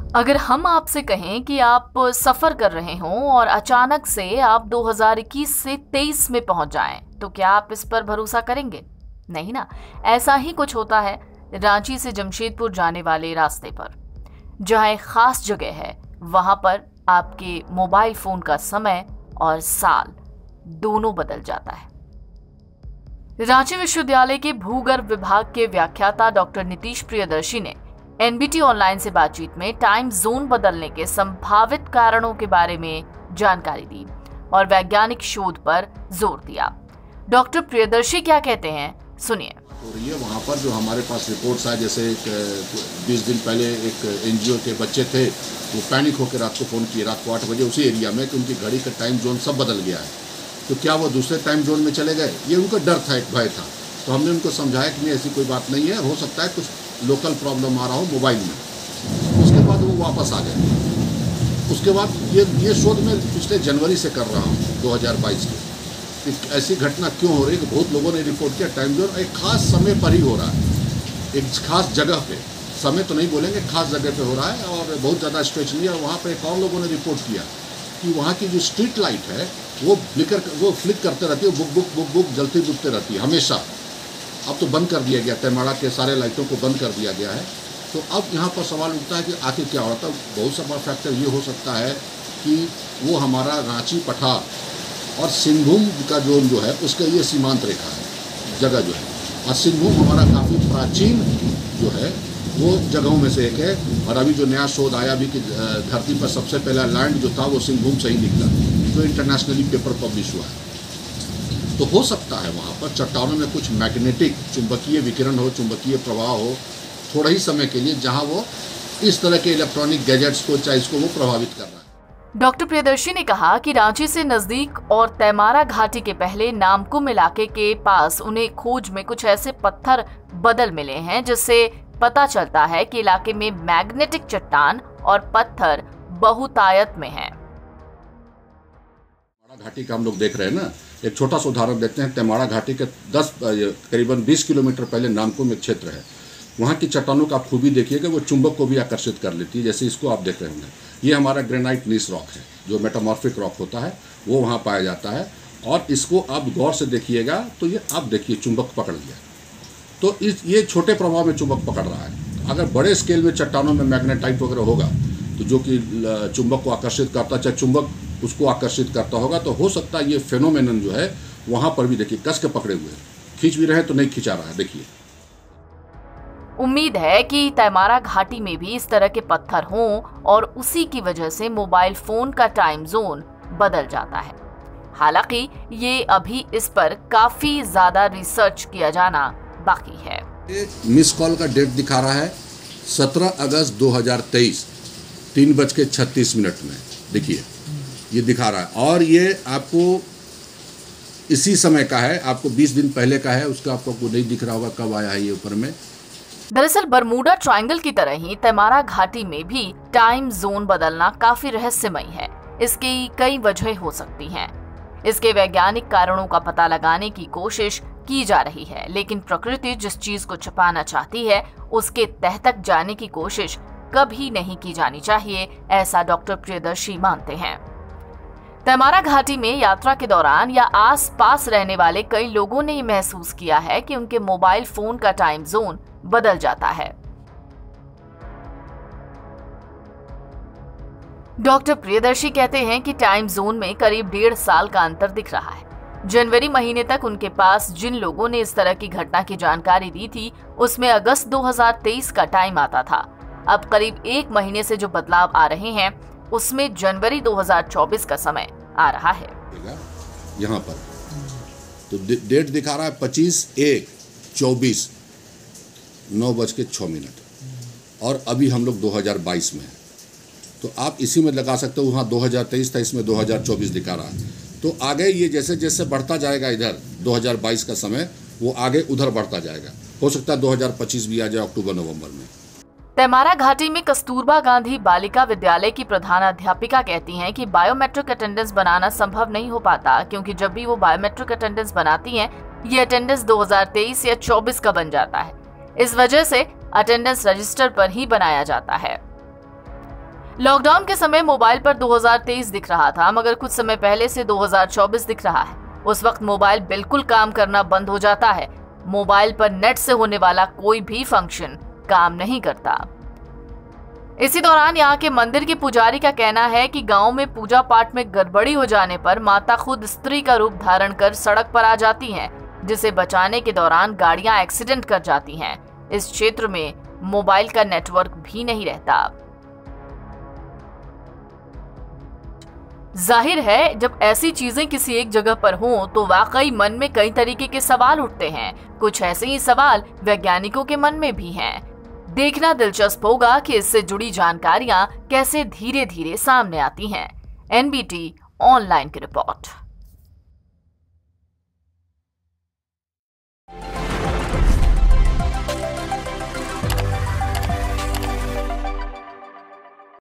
अगर हम आपसे कहें कि आप सफर कर रहे हों और अचानक से आप 2021 से 23 में पहुंच जाएं, तो क्या आप इस पर भरोसा करेंगे? नहीं ना। ऐसा ही कुछ होता है रांची से जमशेदपुर जाने वाले रास्ते पर। जहां एक खास जगह है, वहां पर आपके मोबाइल फोन का समय और साल दोनों बदल जाता है। रांची विश्वविद्यालय के भूगर्भ विभाग के व्याख्याता डॉक्टर नीतीश प्रियदर्शी ने एनबीटी ऑनलाइन से बातचीत में टाइम जोन बदलने के संभावित कारणों के बारे में जानकारी दी और वैज्ञानिक शोध पर जोर दिया। डॉक्टर प्रियदर्शी क्या कहते हैं, सुनिए। और ये वहाँ पर जो हमारे पास रिपोर्ट्स आए, जैसे 20 दिन पहले एक एनजीओ के बच्चे थे, वो पैनिक होकर रात को फ़ोन किए, रात को 8 बजे उसी एरिया में, कि उनकी घड़ी का टाइम जोन सब बदल गया है। तो क्या वो दूसरे टाइम जोन में चले गए? ये उनका डर था, एक भय था। तो हमने उनको समझाया कि नहीं, ऐसी कोई बात नहीं है, हो सकता है कुछ लोकल प्रॉब्लम आ रहा हो मोबाइल में। उसके बाद वो वापस आ गए। उसके बाद ये शोध मैं पिछले जनवरी से कर रहा हूँ 2022 के। ऐसी घटना क्यों हो रही है कि बहुत लोगों ने रिपोर्ट किया टाइम जोन एक खास समय पर ही हो रहा है, एक खास जगह पे, समय तो नहीं बोलेंगे, खास जगह पे हो रहा है और बहुत ज़्यादा स्ट्रेच नहीं है। और वहाँ पे एक और लोगों ने रिपोर्ट किया कि वहाँ की जो स्ट्रीट लाइट है वो फ्लिक करते रहती है, बुक जलती बुझते रहती है हमेशा। अब तो बंद कर दिया गया, तेमाड़ा के सारे लाइटों को बंद कर दिया गया है। तो अब यहाँ पर सवाल उठता है कि आखिर क्या हो रहा था। बहुत सा बड़ा फैक्टर ये हो सकता है कि वो हमारा रांची पठार और सिंहभूम का जोन जो है उसका ये सीमांत रेखा है, जगह जो है। और सिंहभूम हमारा काफ़ी प्राचीन जो है वो जगहों में से एक है। और अभी जो नया शोध आया भी कि धरती पर सबसे पहला लैंड जो था वो सिंहभूम से ही निकला, जो इंटरनेशनली पेपर पब्लिश हुआ है। तो हो सकता है वहाँ पर चट्टानों में कुछ मैग्नेटिक चुंबकीय विकिरण हो, चुंबकीय प्रवाह हो थोड़ा ही समय के लिए, जहाँ वो इस तरह के इलेक्ट्रॉनिक गैजेट्स को चाहे इसको वो प्रभावित कर रहा है। डॉक्टर प्रियदर्शी ने कहा कि रांची से नजदीक और तेमारा घाटी के पहले नामकुम इलाके के पास उन्हें खोज में कुछ ऐसे पत्थर बदल मिले हैं जिससे पता चलता है कि इलाके में मैग्नेटिक चट्टान और पत्थर बहुतायत में हैं। घाटी का हम लोग देख रहे हैं ना, एक छोटा सा उदाहरण देखते हैं। तेमाड़ा घाटी के करीबन 20 किलोमीटर पहले नामकुम एक क्षेत्र है। वहाँ की चट्टानों का आप खूबी देखिएगा, वो चुंबक को भी आकर्षित कर लेती है। जैसे इसको आप देख रहे होंगे, ये हमारा ग्रेनाइट नीस रॉक है, जो मेटामॉर्फिक रॉक होता है वो वहाँ पाया जाता है। और इसको आप गौर से देखिएगा तो ये आप देखिए चुंबक पकड़ लिया। तो ये छोटे प्रभाव में चुंबक पकड़ रहा है। अगर बड़े स्केल में चट्टानों में मैग्नेटाइट वगैरह होगा तो जो कि चुंबक को आकर्षित करता, चाहे चुंबक उसको आकर्षित करता होगा, तो हो सकता है ये फेनोमेनन जो है वहाँ पर भी देखिए कस के पकड़े हुए, खींच भी रहे तो नहीं खिंचा रहा है, देखिए। उम्मीद है कि तेमारा घाटी में भी इस तरह के पत्थर हों और उसी की वजह से मोबाइल फोन का टाइम जोन बदल जाता है। हालांकि ये अभी इस पर काफी ज्यादा रिसर्च किया जाना बाकी है। मिस कॉल का डेट दिखा रहा है 17 अगस्त 2023 3:36 में, देखिए ये दिखा रहा है। और ये आपको इसी समय का है, आपको 20 दिन पहले का है, उसका आपको नहीं दिख रहा होगा कब आया है ये ऊपर में। दरअसल बरमूडा ट्रायंगल की तरह ही तेमारा घाटी में भी टाइम जोन बदलना काफी रहस्यमयी है। इसकी कई वजह हो सकती हैं। इसके वैज्ञानिक कारणों का पता लगाने की कोशिश की जा रही है, लेकिन प्रकृति जिस चीज को छिपाना चाहती है उसके तह तक जाने की कोशिश कभी नहीं की जानी चाहिए, ऐसा डॉक्टर प्रियदर्शी मानते हैं। तेमारा घाटी में यात्रा के दौरान या आस-पास रहने वाले कई लोगों ने महसूस किया है कि उनके मोबाइल फोन का टाइम जोन बदल जाता है। डॉक्टर प्रियदर्शी कहते हैं कि टाइम जोन में करीब 1.5 साल का अंतर दिख रहा है। जनवरी महीने तक उनके पास जिन लोगों ने इस तरह की घटना की जानकारी दी थी उसमें अगस्त 2023 का टाइम आता था। अब करीब 1 महीने से जो बदलाव आ रहे हैं उसमें जनवरी 2024 का समय आ रहा है। यहाँ पर तो डेट दिखा रहा है 25/1/24 9:06 और अभी हम लोग 2022 में हैं। तो आप इसी में लगा सकते हो, वहाँ 2023 था, इसमें 2024 दिखा रहा है। तो आगे ये जैसे जैसे बढ़ता जाएगा इधर 2022 का समय, वो आगे उधर बढ़ता जाएगा। हो सकता है 2025 भी आ जाए अक्टूबर-नवंबर में। तेमारा घाटी में कस्तूरबा गांधी बालिका विद्यालय की प्रधानाध्यापिका कहती हैं कि बायोमेट्रिक अटेंडेंस बनाना संभव नहीं हो पाता, क्योंकि जब भी वो बायोमेट्रिक अटेंडेंस बनाती हैं ये अटेंडेंस 2023 या 24 का बन जाता है। इस वजह से अटेंडेंस रजिस्टर पर ही बनाया जाता है। लॉकडाउन के समय मोबाइल पर 2023 दिख रहा था, मगर कुछ समय पहले से 2024 दिख रहा है। उस वक्त मोबाइल बिल्कुल काम करना बंद हो जाता है। मोबाइल पर नेट से होने वाला कोई भी फंक्शन काम नहीं करता। इसी दौरान यहाँ के मंदिर के पुजारी का कहना है कि गांव में पूजा पाठ में गड़बड़ी हो जाने पर माता खुद स्त्री का रूप धारण कर सड़क पर आ जाती हैं, जिसे बचाने के दौरान गाड़ियां एक्सीडेंट कर जाती हैं। इस क्षेत्र में मोबाइल का नेटवर्क भी नहीं रहता। जाहिर है, जब ऐसी चीजें किसी एक जगह पर हों तो वाकई मन में कई तरीके के सवाल उठते हैं। कुछ ऐसे ही सवाल वैज्ञानिकों के मन में भी हैं। देखना दिलचस्प होगा कि इससे जुड़ी जानकारियां कैसे धीरे धीरे सामने आती हैं। NBT ऑनलाइन की रिपोर्ट।